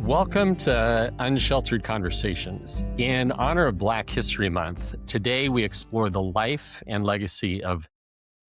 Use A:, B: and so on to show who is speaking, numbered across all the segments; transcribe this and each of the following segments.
A: Welcome to Unsheltered Conversations. In honor of Black History Month, today we explore the life and legacy of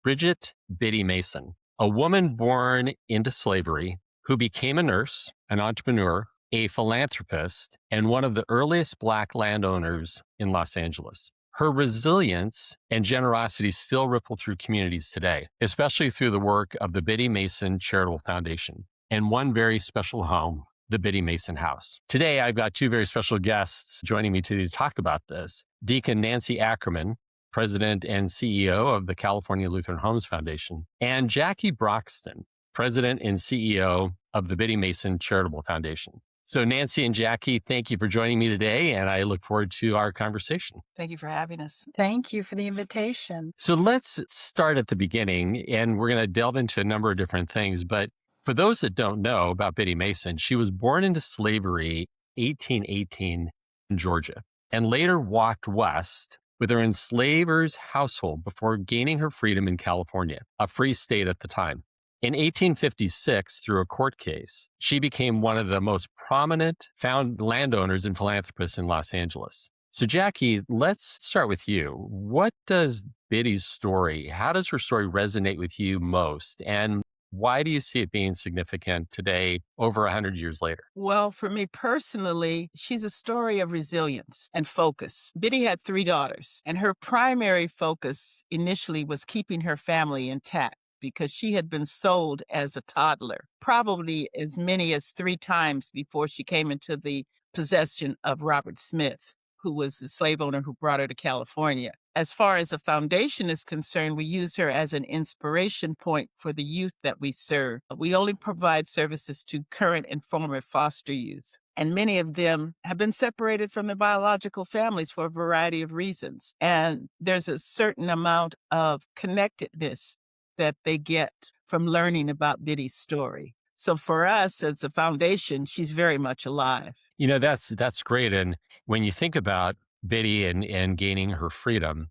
A: Bridget Biddy Mason, a woman born into slavery who became a nurse, an entrepreneur, a philanthropist, and one of the earliest Black landowners in Los Angeles. Her resilience and generosity still ripple through communities today, especially through the work of the Biddy Mason Charitable Foundation and one very special home, the Biddy Mason House. Today, I've got two very special guests joining me today to talk about this. Deacon Nancy Ackerman, President and CEO of the California Lutheran Homes Foundation, and Jackie Broxton, President and CEO of the Biddy Mason Charitable Foundation. So Nancy and Jackie, thank you for joining me today, and I look forward to our conversation.
B: Thank you for having us.
C: Thank you for the invitation.
A: So let's start at the beginning, and we're going to delve into a number of different things. But for those that don't know about Biddy Mason, she was born into slavery 1818 in Georgia, and later walked west with her enslaver's household before gaining her freedom in California, a free state at the time. In 1856, through a court case, she became one of the most prominent found landowners and philanthropists in Los Angeles. So Jackie, let's start with you. What does Biddy's story, how does her story resonate with you most? And why do you see it being significant today, over 100 years later?
B: Well, for me personally, she's a story of resilience and focus. Biddy had 3 daughters, and her primary focus initially was keeping her family intact because she had been sold as a toddler, probably as many as 3 times before she came into the possession of Robert Smith, who was the slave owner who brought her to California. As far as the foundation is concerned, we use her as an inspiration point for the youth that we serve. We only provide services to current and former foster youth, and many of them have been separated from their biological families for a variety of reasons. And there's a certain amount of connectedness that they get from learning about Biddy's story. So for us as a foundation, she's very much alive.
A: You know, that's great. And when you think about Biddy and gaining her freedom,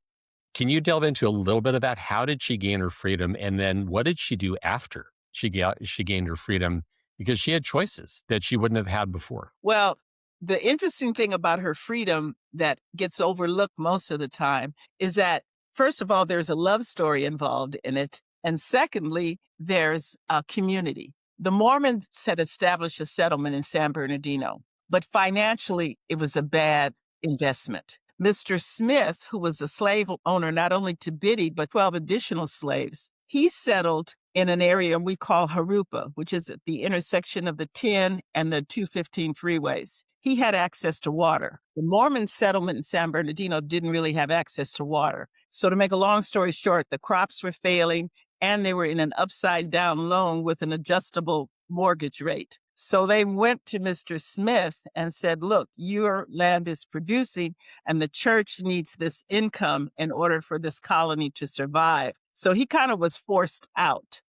A: can you delve into a little bit of that? How did she gain her freedom? And then what did she do after she gained her freedom? Because she had choices that she wouldn't have had before.
B: Well, the interesting thing about her freedom that gets overlooked most of the time is that, first of all, there's a love story involved in it. And secondly, there's a community. The Mormons had established a settlement in San Bernardino, but financially, it was a bad investment. Mr. Smith, who was a slave owner not only to Biddy, but 12 additional slaves, he settled in an area we call Harupa, which is at the intersection of the 10 and the 215 freeways. He had access to water. The Mormon settlement in San Bernardino didn't really have access to water. So to make a long story short, the crops were failing, and they were in an upside-down loan with an adjustable mortgage rate. So they went to Mr. Smith and said, look, your land is producing, and the church needs this income in order for this colony to survive. So he kind of was forced out.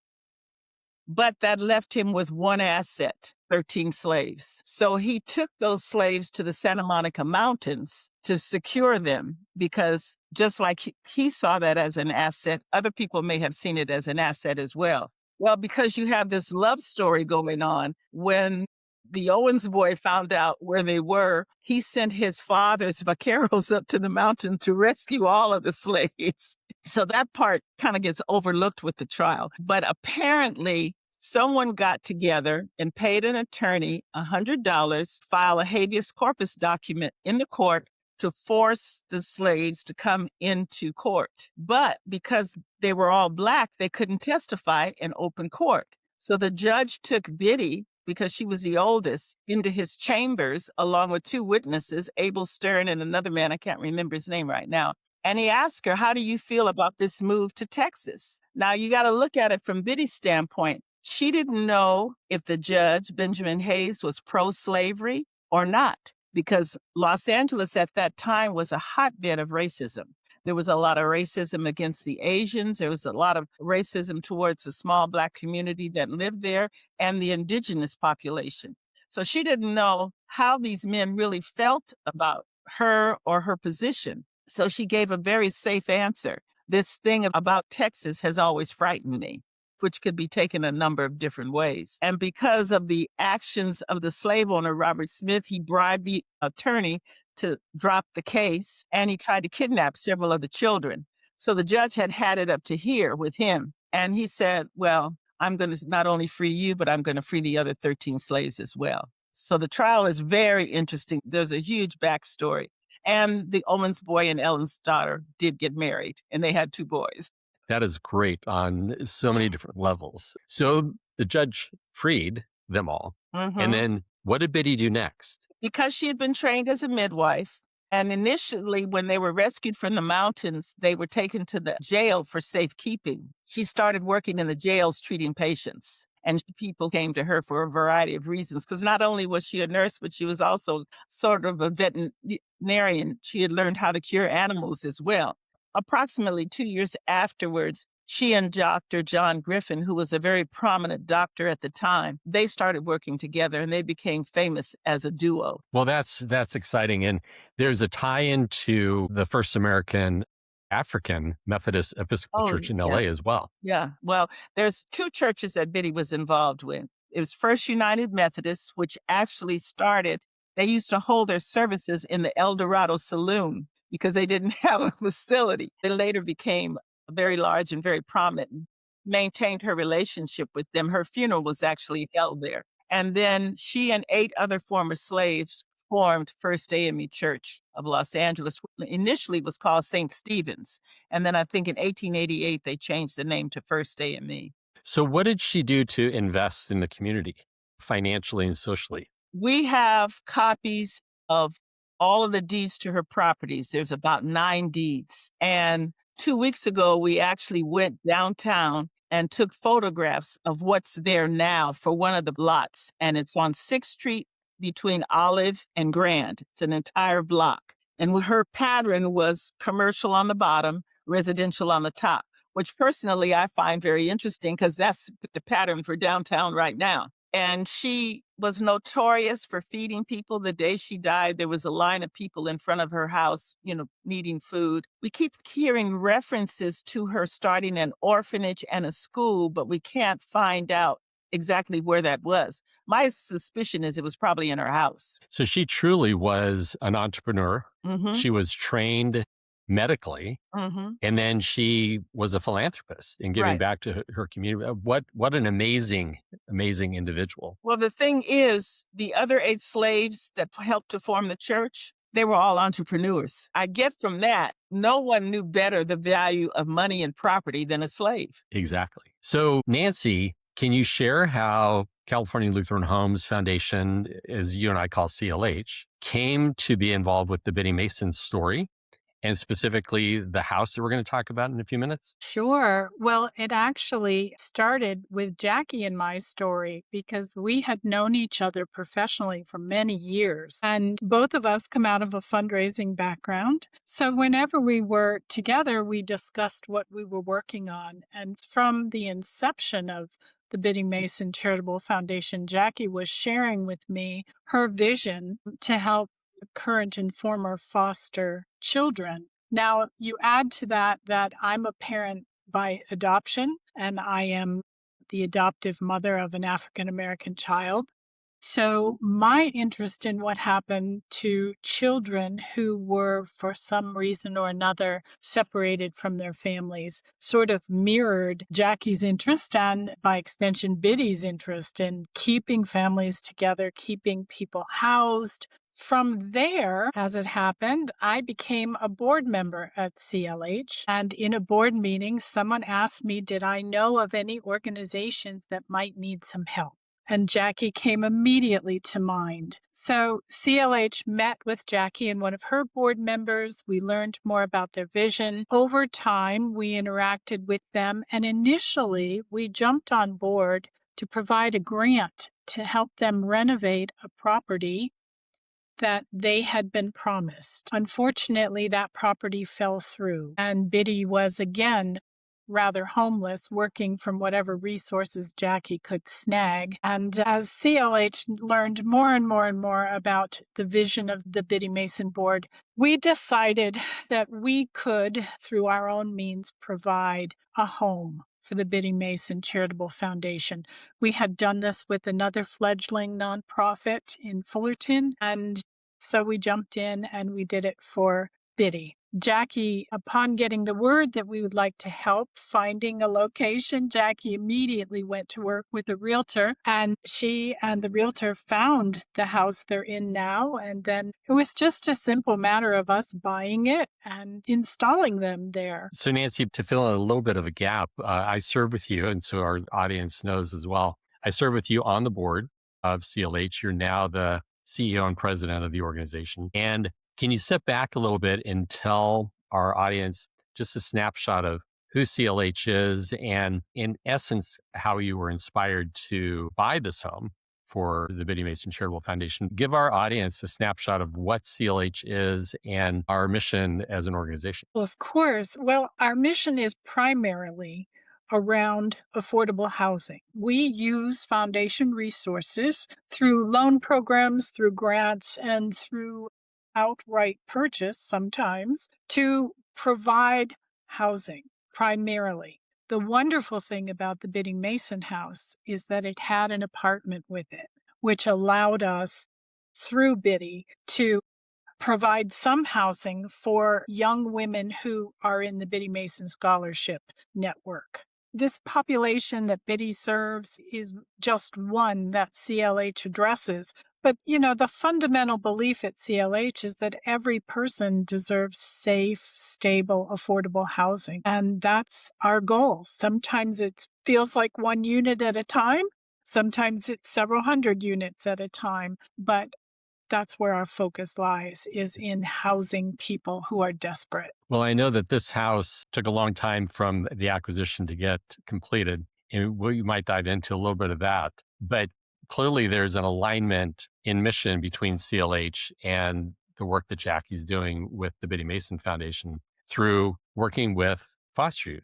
B: But that left him with one asset, 13 slaves. So he took those slaves to the Santa Monica Mountains to secure them, because just like he saw that as an asset, other people may have seen it as an asset as well. Well, because you have this love story going on, when the Owens boy found out where they were, he sent his father's vaqueros up to the mountain to rescue all of the slaves. So that part kind of gets overlooked with the trial. But apparently, someone got together and paid an attorney $100, file a habeas corpus document in the court to force the slaves to come into court. But because they were all Black, they couldn't testify in open court. So the judge took Biddy, because she was the oldest, into his chambers along with 2 witnesses, Abel Stern and another man, I can't remember his name right now. And he asked her, how do you feel about this move to Texas? Now, you got to look at it from Biddy's standpoint. She didn't know if the judge, Benjamin Hayes, was pro-slavery or not, because Los Angeles at that time was a hotbed of racism. There was a lot of racism against the Asians. There was a lot of racism towards the small Black community that lived there and the indigenous population. So she didn't know how these men really felt about her or her position. So she gave a very safe answer. This thing about Texas has always frightened me. which could be taken a number of different ways. And because of the actions of the slave owner, Robert Smith, he bribed the attorney to drop the case, and he tried to kidnap several of the children. So the judge had it up to here with him. And he said, well, I'm going to not only free you, but I'm going to free the other 13 slaves as well. So the trial is very interesting. There's a huge backstory. And the Owens boy and Ellen's daughter did get married, and they had 2 boys.
A: That is great on so many different levels. So the judge freed them all. And then what did Biddy do next?
B: Because she had been trained as a midwife, and initially when they were rescued from the mountains, they were taken to the jail for safekeeping. She started working in the jails treating patients. And people came to her for a variety of reasons, because not only was she a nurse, but she was also sort of a veterinarian. She had learned how to cure animals as well. Approximately 2 years afterwards, she and Dr. John Griffin, who was a very prominent doctor at the time, they started working together and they became famous as a duo.
A: Well, that's exciting. And there's a tie-in to the first American African Methodist Episcopal Church in LA as well.
B: Yeah. Well, there's 2 churches that Biddy was involved with. It was First United Methodist, which actually started, they used to hold their services in the El Dorado Saloon because they didn't have a facility. They later became very large and very prominent, and maintained her relationship with them. Her funeral was actually held there. And then she and 8 other former slaves formed First AME Church of Los Angeles. Initially it was called St. Stephen's. And then I think in 1888, they changed the name to First AME.
A: So what did she do to invest in the community financially and socially?
B: We have copies of all of the deeds to her properties. There's about 9 deeds. And 2 weeks ago, we actually went downtown and took photographs of what's there now for one of the lots. And it's on 6th Street between Olive and Grand. It's an entire block. And her pattern was commercial on the bottom, residential on the top, which personally I find very interesting because that's the pattern for downtown right now. And she was notorious for feeding people. The day she died, there was a line of people in front of her house, needing food. We keep hearing references to her starting an orphanage and a school, but we can't find out exactly where that was. My suspicion is it was probably in her house.
A: So she truly was an entrepreneur. She was trained medically, and then she was a philanthropist in giving back to her community. What an amazing individual.
B: Well, the thing is, the other 8 slaves that helped to form the church, they were all entrepreneurs. I get from that, no one knew better the value of money and property than a slave.
A: Exactly. So Nancy, can you share how California Lutheran Homes Foundation, as you and I call CLH, came to be involved with the Biddy Mason story, and specifically the house that we're going to talk about in a few minutes?
C: Sure. Well, it actually started with Jackie and my story because we had known each other professionally for many years. And both of us come out of a fundraising background. So whenever we were together, we discussed what we were working on. And from the inception of the Biddy Mason Charitable Foundation, Jackie was sharing with me her vision to help current and former foster children. Now, you add to that I'm a parent by adoption, and I am the adoptive mother of an African-American child. So my interest in what happened to children who were, for some reason or another, separated from their families sort of mirrored Jackie's interest and, by extension, Biddy's interest in keeping families together, keeping people housed. From there, as it happened, I became a board member at CLH. And in a board meeting, someone asked me, did I know of any organizations that might need some help? And Jackie came immediately to mind. So CLH met with Jackie and one of her board members. We learned more about their vision. Over time, we interacted with them. And initially, we jumped on board to provide a grant to help them renovate a property that they had been promised. Unfortunately, that property fell through, and Biddy was again rather homeless, working from whatever resources Jackie could snag. And as CLH learned more and more and more about the vision of the Biddy Mason board, we decided that we could, through our own means, provide a home for the Biddy Mason Charitable Foundation. We had done this with another fledgling nonprofit in Fullerton, and so we jumped in and we did it for Biddy. Jackie, upon getting the word that we would like to help finding a location, Jackie immediately went to work with a realtor, and she and the realtor found the house they're in now. And then it was just a simple matter of us buying it and installing them there.
A: So Nancy, to fill in a little bit of a gap, I serve with you, and so our audience knows as well. I serve with you on the board of CLH. You're now the CEO and president of the organization. And can you step back a little bit and tell our audience just a snapshot of who CLH is and, in essence, how you were inspired to buy this home for the Biddy Mason Charitable Foundation? Give our audience a snapshot of what CLH is and our mission as an organization.
C: Well, of course. Well, our mission is primarily around affordable housing. We use foundation resources through loan programs, through grants, and through outright purchase sometimes to provide housing primarily. The wonderful thing about the Biddy Mason House is that it had an apartment with it, which allowed us through Biddy to provide some housing for young women who are in the Biddy Mason Scholarship Network. This population that Biddy serves is just one that CLH addresses. But, the fundamental belief at CLH is that every person deserves safe, stable, affordable housing. And that's our goal. Sometimes it feels like one unit at a time. Sometimes it's several hundred units at a time. But that's where our focus lies, is in housing people who are desperate.
A: Well, I know that this house took a long time from the acquisition to get completed, and we might dive into a little bit of that. But clearly there's an alignment in mission between CLH and the work that Jackie's doing with the Biddy Mason Foundation through working with foster youth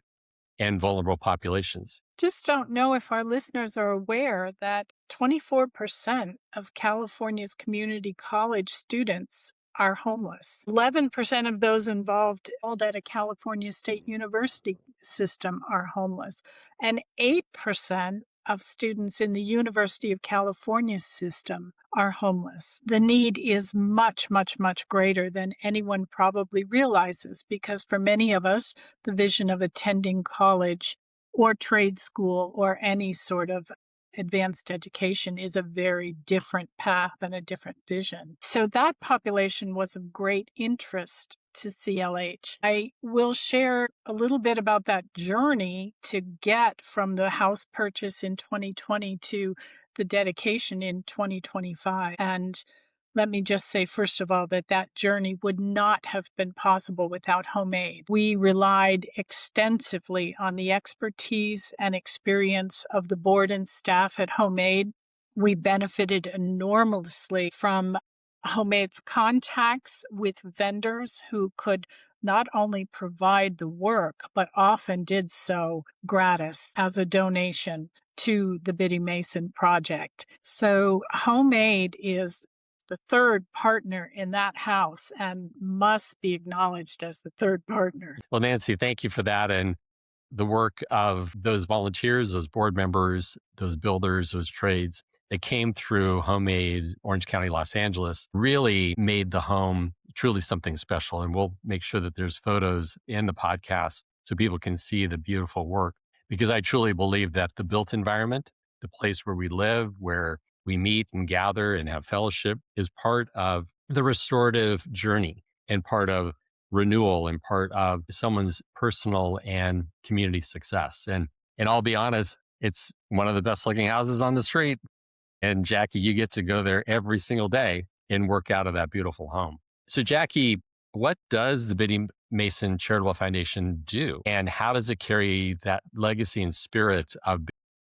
A: and vulnerable populations.
C: Just don't know if our listeners are aware that 24% of California's community college students are homeless. 11% of those involved at a California State University system are homeless. And 8% of students in the University of California system are homeless. The need is much, much, much greater than anyone probably realizes, because for many of us, the vision of attending college or trade school or any sort of advanced education is a very different path and a different vision. So that population was of great interest to CLH. I will share a little bit about that journey to get from the house purchase in 2020 to the dedication in 2025. And let me just say, first of all, that journey would not have been possible without HomeAid. We relied extensively on the expertise and experience of the board and staff at HomeAid. We benefited enormously from HomeAid's contacts with vendors who could not only provide the work, but often did so gratis as a donation to the Biddy Mason project. So HomeAid is the third partner in that house and must be acknowledged as the third partner.
A: Well, Nancy, thank you for that. And the work of those volunteers, those board members, those builders, those trades that came through HomeAid, Orange County, Los Angeles, really made the home truly something special. And we'll make sure that there's photos in the podcast so people can see the beautiful work, because I truly believe that the built environment, the place where we live, where we meet and gather and have fellowship, is part of the restorative journey and part of renewal and part of someone's personal and community success. And I'll be honest, it's one of the best looking houses on the street. And Jackie, you get to go there every single day and work out of that beautiful home. So Jackie, what does the Biddy Mason Charitable Foundation do? And how does it carry that legacy and spirit of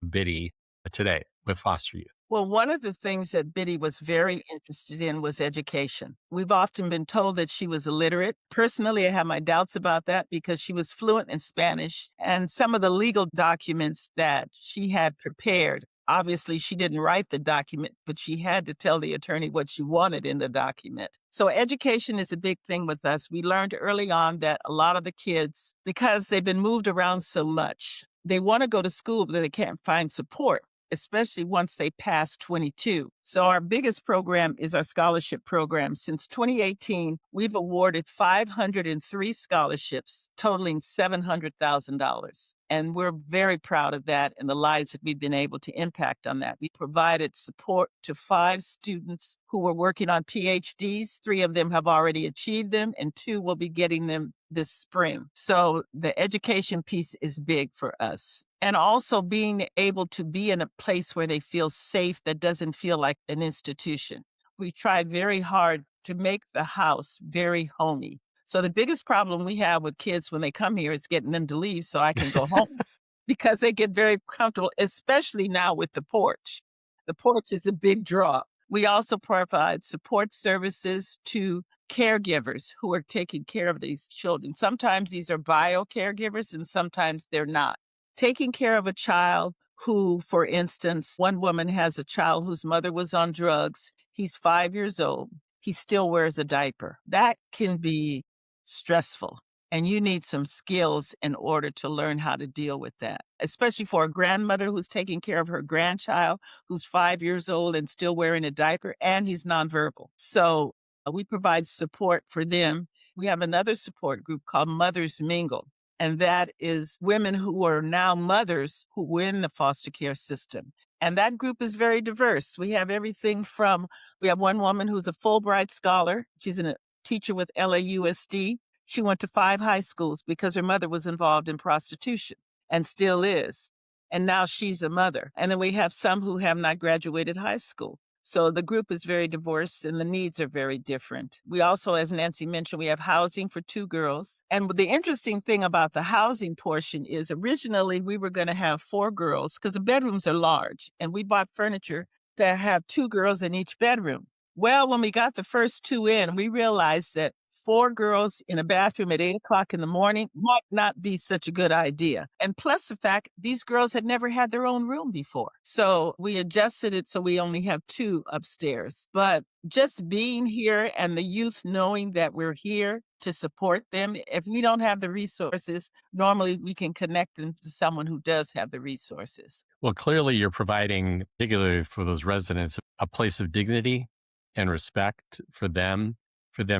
A: Biddy today with foster youth?
B: Well, one of the things that Biddy was very interested in was education. We've often been told that she was illiterate. Personally, I have my doubts about that because she was fluent in Spanish, and some of the legal documents that she had prepared. Obviously, she didn't write the document, but she had to tell the attorney what she wanted in the document. So education is a big thing with us. We learned early on that a lot of the kids, because they've been moved around so much, they want to go to school, but they can't find support, especially once they pass 22. So our biggest program is our scholarship program. Since 2018, we've awarded 503 scholarships totaling $700,000. And we're very proud of that and the lives that we've been able to impact on that. We provided support to 5 students who were working on PhDs. 3 of them have already achieved them, and 2 will be getting them this spring. So the education piece is big for us. And also being able to be in a place where they feel safe, that doesn't feel like an institution. We tried very hard to make the house very homey. So the biggest problem we have with kids when they come here is getting them to leave so I can go home because they get very comfortable, especially now with the porch. The porch is a big draw. We also provide support services to caregivers who are taking care of these children. Sometimes these are bio caregivers and sometimes they're not. Taking care of a child who, for instance, one woman has a child whose mother was on drugs. He's 5 years old. He still wears a diaper. That can be stressful. And you need some skills in order to learn how to deal with that, especially for a grandmother who's taking care of her grandchild who's 5 years old and still wearing a diaper, and he's nonverbal. So we provide support for them. We have another support group called Mothers Mingle. And that is women who are now mothers who were in the foster care system. And that group is very diverse. We have everything from, we have one woman who's a Fulbright scholar. She's a teacher with LAUSD. She went to 5 high schools because her mother was involved in prostitution and still is. And now she's a mother. And then we have some who have not graduated high school. So the group is very diverse and the needs are very different. We also, as Nancy mentioned, we have housing for 2 girls. And the interesting thing about the housing portion is originally we were going to have 4 girls because the bedrooms are large. And we bought furniture to have 2 girls in each bedroom. Well, when we got the first 2 in, we realized that 4 girls in a bathroom at 8 o'clock in the morning might not be such a good idea. And plus the fact these girls had never had their own room before. So we adjusted it so we only have 2 upstairs. But just being here and the youth knowing that we're here to support them, if we don't have the resources, normally we can connect them to someone who does have the resources.
A: Well, clearly you're providing, particularly for those residents, a place of dignity and respect for them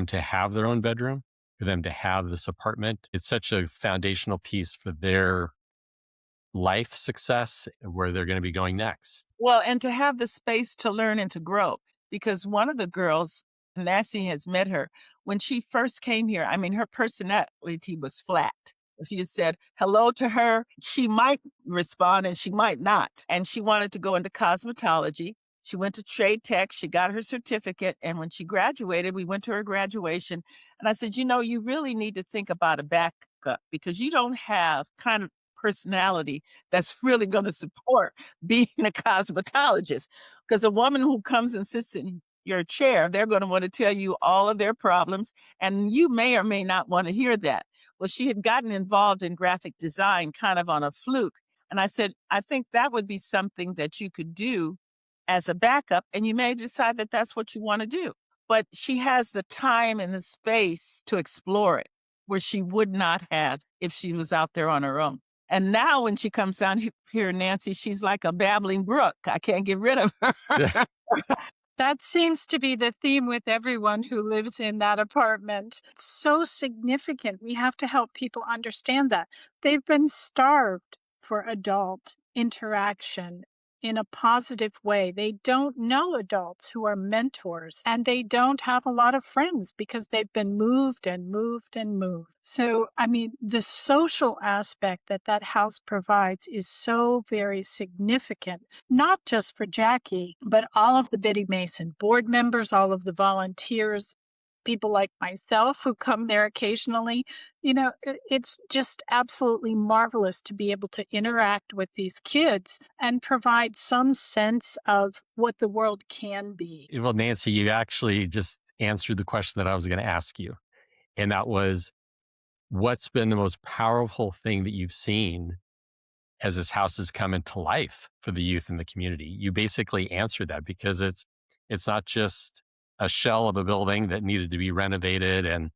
A: to have their own bedroom, for them to have this apartment. It's such a foundational piece for their life success, where they're going to be going next.
B: Well, and to have the space to learn and to grow. Because one of the girls, Nancy has met her, when she first came here, I mean, her personality was flat. If you said hello to her, she might respond and she might not. And she wanted to go into cosmetology. She went to trade tech. She got her certificate. And when she graduated, we went to her graduation. And I said, you really need to think about a backup because you don't have kind of personality that's really going to support being a cosmetologist. Because a woman who comes and sits in your chair, they're going to want to tell you all of their problems. And you may or may not want to hear that. Well, she had gotten involved in graphic design kind of on a fluke. And I said, I think that would be something that you could do as a backup, and you may decide that that's what you want to do. But she has the time and the space to explore it, where she would not have if she was out there on her own. And now when she comes down here, Nancy, she's like a babbling brook. I can't get rid of her.
C: That seems to be the theme with everyone who lives in that apartment. It's so significant. We have to help people understand that. They've been starved for adult interaction in a positive way. They don't know adults who are mentors, and they don't have a lot of friends because they've been moved and moved and moved. So, I mean, the social aspect that that house provides is so very significant, not just for Jackie, but all of the Biddy Mason board members, all of the volunteers. people like myself who come there occasionally. It's just absolutely marvelous to be able to interact with these kids and provide some sense of what the world can be.
A: Well, Nancy, you actually just answered the question that I was going to ask you. And that was, what's been the most powerful thing that you've seen as this house has come into life for the youth in the community? You basically answered that, because it's not just a shell of a building that needed to be renovated and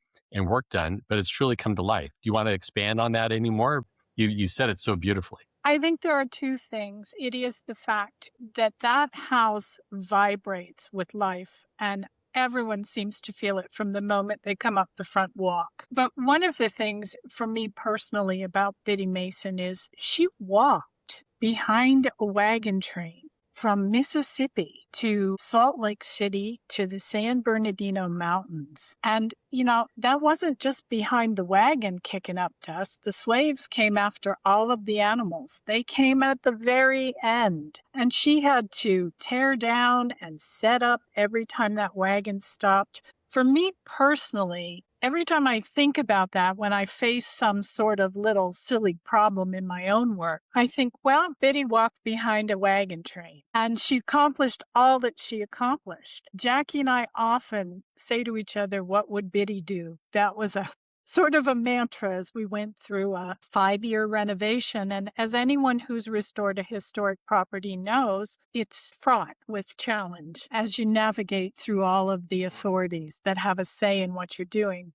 A: work done, but it's truly come to life. Do you want to expand on that anymore? You said it so beautifully.
C: I think there are two things. It is the fact that that house vibrates with life, and everyone seems to feel it from the moment they come up the front walk. But one of the things for me personally about Biddy Mason is she walked behind a wagon train from Mississippi to Salt Lake City to the San Bernardino Mountains. And, that wasn't just behind the wagon kicking up dust. The slaves came after all of the animals. They came at the very end. And she had to tear down and set up every time that wagon stopped. For me personally, every time I think about that, when I face some sort of little silly problem in my own work, I think, well, Biddy walked behind a wagon train and she accomplished all that she accomplished. Jackie and I often say to each other, what would Biddy do? That was a sort of a mantra as we went through a 5-year renovation. And as anyone who's restored a historic property knows, it's fraught with challenge as you navigate through all of the authorities that have a say in what you're doing.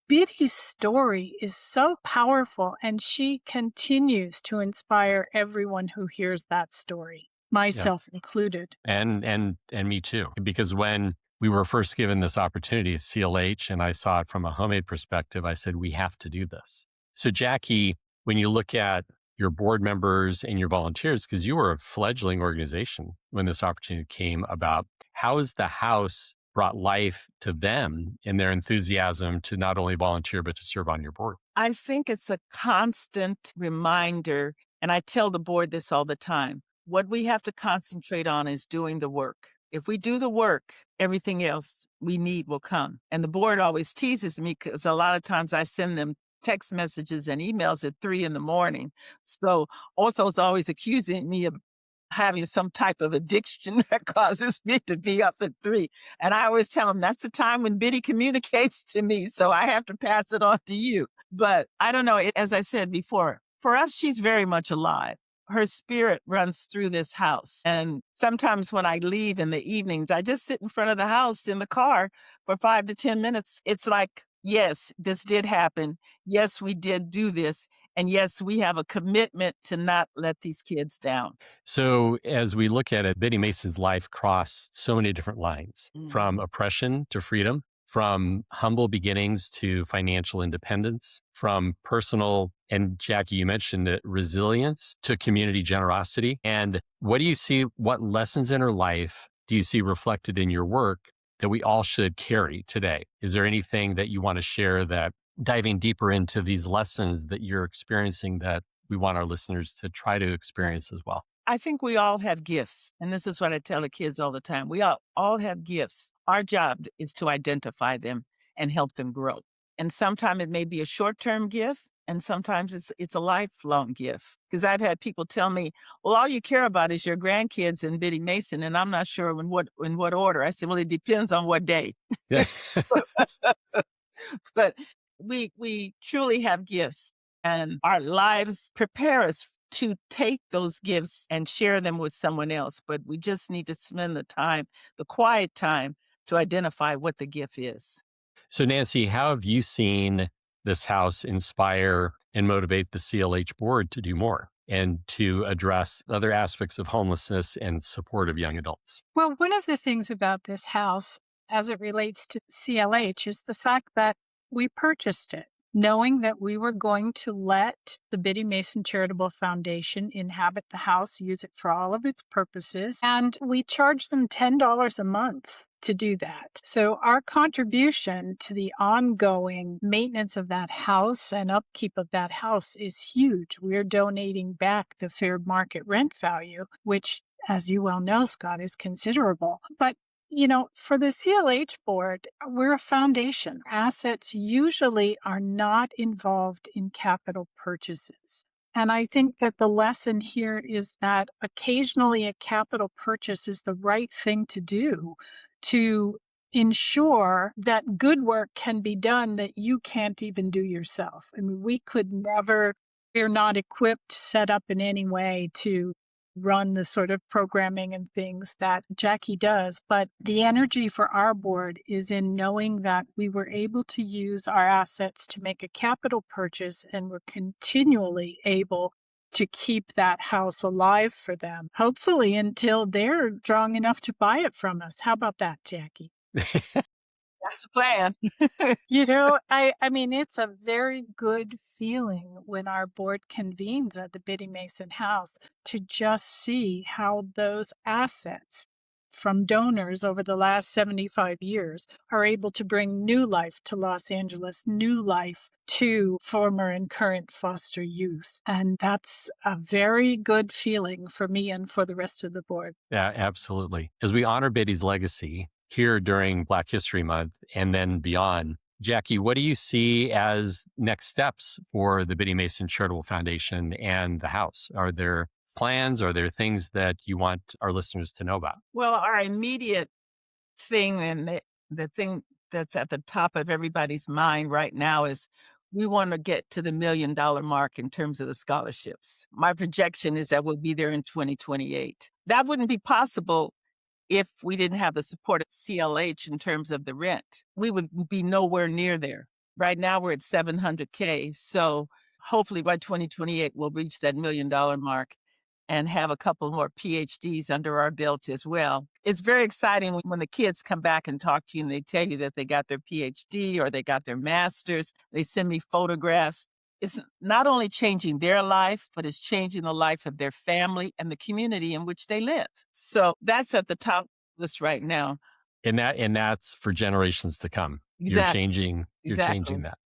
C: Biddy's story is so powerful, and she continues to inspire everyone who hears that story, myself included.
A: And me too, because when we were first given this opportunity at CLH and I saw it from a HomeAid perspective, I said, we have to do this. So Jackie, when you look at your board members and your volunteers, because you were a fledgling organization when this opportunity came about, how has the house brought life to them in their enthusiasm to not only volunteer, but to serve on your board?
B: I think it's a constant reminder, and I tell the board this all the time. What we have to concentrate on is doing the work. If we do the work, everything else we need will come. And the board always teases me because a lot of times I send them text messages and emails at 3 a.m. So Ortho's always accusing me of having some type of addiction that causes me to be up at 3. And I always tell them that's the time when Biddy communicates to me. So I have to pass it on to you. But I don't know. As I said before, for us, she's very much alive. Her spirit runs through this house. And sometimes when I leave in the evenings, I just sit in front of the house in the car for 5 to 10 minutes. It's like, yes, this did happen. Yes, we did do this. And yes, we have a commitment to not let these kids down.
A: So as we look at it, Biddy Mason's life crossed so many different lines, from oppression to freedom, from humble beginnings to financial independence, from personal, and Jackie, you mentioned it, resilience to community generosity. And what lessons in her life do you see reflected in your work that we all should carry today? Is there anything that you want to share, that diving deeper into these lessons that you're experiencing, that we want our listeners to try to experience as well?
B: I think we all have gifts. And this is what I tell the kids all the time. We all have gifts. Our job is to identify them and help them grow. And sometimes it may be a short-term gift, and sometimes it's a lifelong gift. Because I've had people tell me, well, all you care about is your grandkids and Biddy Mason, and I'm not sure in what order. I said, well, it depends on what day.
A: Yeah.
B: But we truly have gifts, and our lives prepare us to take those gifts and share them with someone else. But we just need to spend the quiet time, to identify what the gift is.
A: So Nancy, how have you seen this house inspire and motivate the CLH board to do more and to address other aspects of homelessness and support of young adults?
C: Well, one of the things about this house as it relates to CLH is the fact that we purchased it, knowing that we were going to let the Biddy Mason Charitable Foundation inhabit the house, use it for all of its purposes, and we charged them $10 a month to do that. So our contribution to the ongoing maintenance of that house and upkeep of that house is huge. We're donating back the fair market rent value, which, as you well know, Scott, is considerable. But For the CLH board, we're a foundation. Assets usually are not involved in capital purchases. And I think that the lesson here is that occasionally a capital purchase is the right thing to do to ensure that good work can be done that you can't even do yourself. I mean, we're not equipped, set up in any way to run the sort of programming and things that Jackie does. But the energy for our board is in knowing that we were able to use our assets to make a capital purchase and we're continually able to keep that house alive for them, hopefully until they're strong enough to buy it from us. How about that, Jackie?
B: That's the plan.
C: I mean, it's a very good feeling when our board convenes at the Biddy Mason House to just see how those assets from donors over the last 75 years are able to bring new life to Los Angeles, new life to former and current foster youth. And that's a very good feeling for me and for the rest of the board.
A: Yeah, absolutely. As we honor Biddy's legacy here during Black History Month and then beyond, Jackie, what do you see as next steps for the Biddy Mason Charitable Foundation and the house? Are there plans? Are there things that you want our listeners to know about?
B: Well, our immediate thing and the thing that's at the top of everybody's mind right now is we want to get to the $1 million mark in terms of the scholarships. My projection is that we'll be there in 2028. That wouldn't be possible if we didn't have the support of CLH in terms of the rent. We would be nowhere near there. Right now we're at $700K. So hopefully by 2028, we'll reach that $1 million mark and have a couple more PhDs under our belt as well. It's very exciting when the kids come back and talk to you and they tell you that they got their PhD or they got their master's. They send me photographs. It's not only changing their life, but it's changing the life of their family and the community in which they live. So that's at the top list right now.
A: And that's for generations to come.
B: Exactly.
A: You're changing that.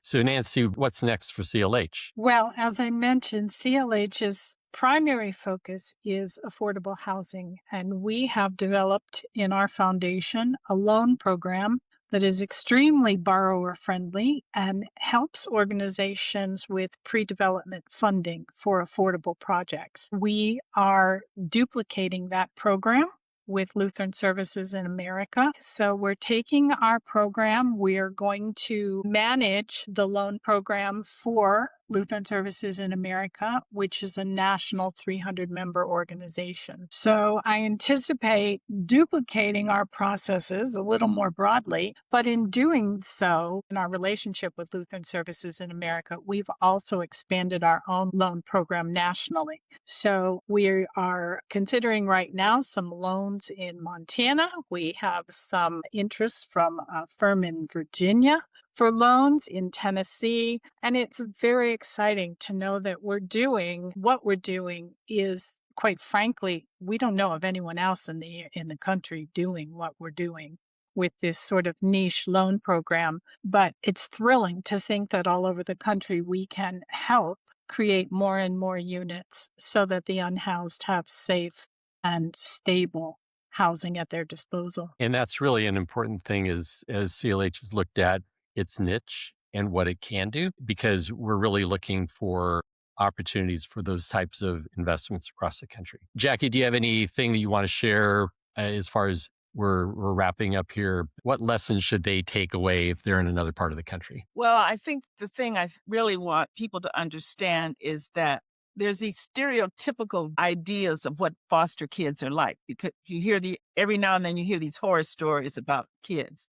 A: So Nancy, what's next for CLH?
C: Well, as I mentioned, CLH's primary focus is affordable housing, and we have developed in our foundation a loan program that is extremely borrower friendly and helps organizations with pre-development funding for affordable projects. We are duplicating that program with Lutheran Services in America. So we're taking our program, we're going to manage the loan program for Lutheran Services in America, which is a national 300-member organization. So I anticipate duplicating our processes a little more broadly, but in doing so, in our relationship with Lutheran Services in America, we've also expanded our own loan program nationally. So we are considering right now some loans in Montana. We have some interest from a firm in Virginia for loans in Tennessee. And it's very exciting to know that what we're doing is, quite frankly, we don't know of anyone else in the country doing what we're doing with this sort of niche loan program. But it's thrilling to think that all over the country we can help create more and more units so that the unhoused have safe and stable housing at their disposal.
A: And that's really an important thing as CLH has looked at its niche and what it can do, because we're really looking for opportunities for those types of investments across the country. Jackie, do you have anything that you want to share as far as we're wrapping up here? What lessons should they take away if they're in another part of the country?
B: Well, I think the thing I really want people to understand is that there's these stereotypical ideas of what foster kids are like, because you hear every now and then you hear these horror stories about kids.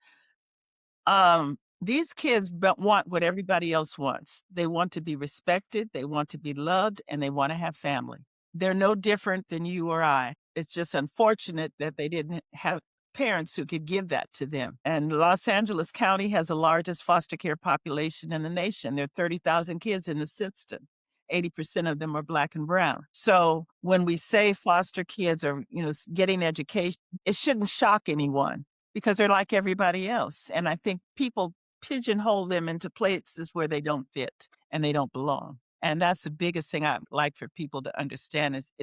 B: These kids want what everybody else wants. They want to be respected, they want to be loved, and they want to have family. They're no different than you or I. It's just unfortunate that they didn't have parents who could give that to them. And Los Angeles County has the largest foster care population in the nation. There are 30,000 kids in the system. 80% of them are Black and brown. So when we say foster kids are, getting education, it shouldn't shock anyone because they're like everybody else. And I think people pigeonhole them into places where they don't fit and they don't belong. And that's the biggest thing I'd like for people to understand is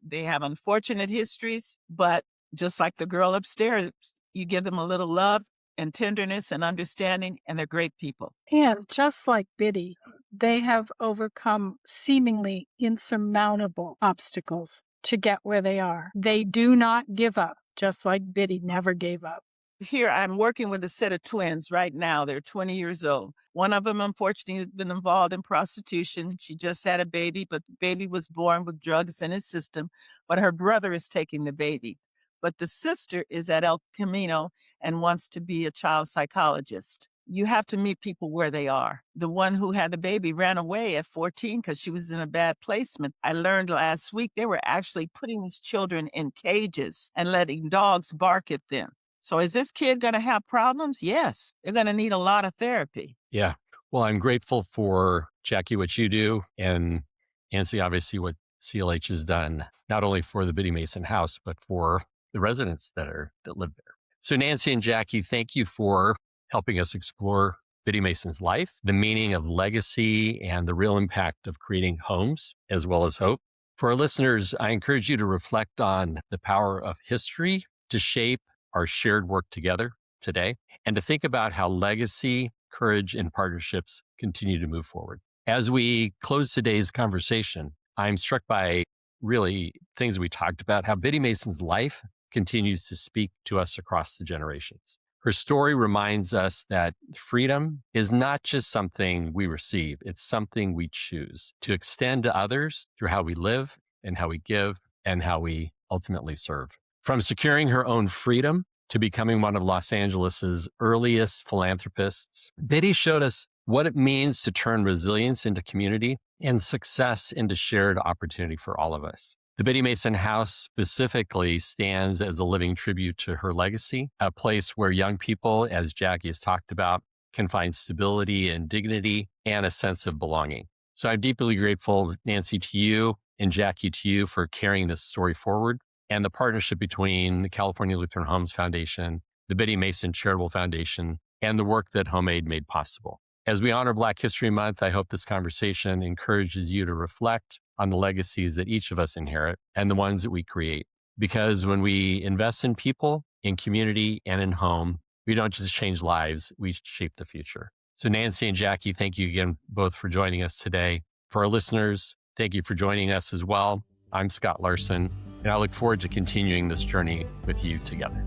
B: they have unfortunate histories, but just like the girl upstairs, you give them a little love and tenderness and understanding, and they're great people.
C: And just like Biddy, they have overcome seemingly insurmountable obstacles to get where they are. They do not give up, just like Biddy never gave up.
B: Here, I'm working with a set of twins right now. They're 20 years old. One of them, unfortunately, has been involved in prostitution. She just had a baby, but the baby was born with drugs in his system. But her brother is taking the baby. But the sister is at El Camino and wants to be a child psychologist. You have to meet people where they are. The one who had the baby ran away at 14 because she was in a bad placement. I learned last week they were actually putting these children in cages and letting dogs bark at them. So is this kid going to have problems? Yes. They're going to need a lot of therapy.
A: Yeah. Well, I'm grateful for Jackie, what you do, and Nancy, obviously, what CLH has done, not only for the Biddy Mason House, but for the residents that live there. So Nancy and Jackie, thank you for helping us explore Biddy Mason's life, the meaning of legacy, and the real impact of creating homes as well as hope. For our listeners, I encourage you to reflect on the power of history to shape our shared work together today, and to think about how legacy, courage, and partnerships continue to move forward. As we close today's conversation, I'm struck by really things we talked about, how Biddy Mason's life continues to speak to us across the generations. Her story reminds us that freedom is not just something we receive, it's something we choose to extend to others through how we live and how we give and how we ultimately serve. From securing her own freedom to becoming one of Los Angeles's earliest philanthropists, Biddy showed us what it means to turn resilience into community and success into shared opportunity for all of us. The Biddy Mason House specifically stands as a living tribute to her legacy, a place where young people, as Jackie has talked about, can find stability and dignity and a sense of belonging. So I'm deeply grateful, Nancy, to you and Jackie, to you for carrying this story forward, and the partnership between the California Lutheran Homes Foundation, the Biddy Mason Charitable Foundation, and the work that HomeAid made possible. As we honor Black History Month, I hope this conversation encourages you to reflect on the legacies that each of us inherit and the ones that we create. Because when we invest in people, in community, and in home, we don't just change lives, we shape the future. So Nancy and Jackie, thank you again both for joining us today. For our listeners, thank you for joining us as well. I'm Scott Larson, and I look forward to continuing this journey with you together.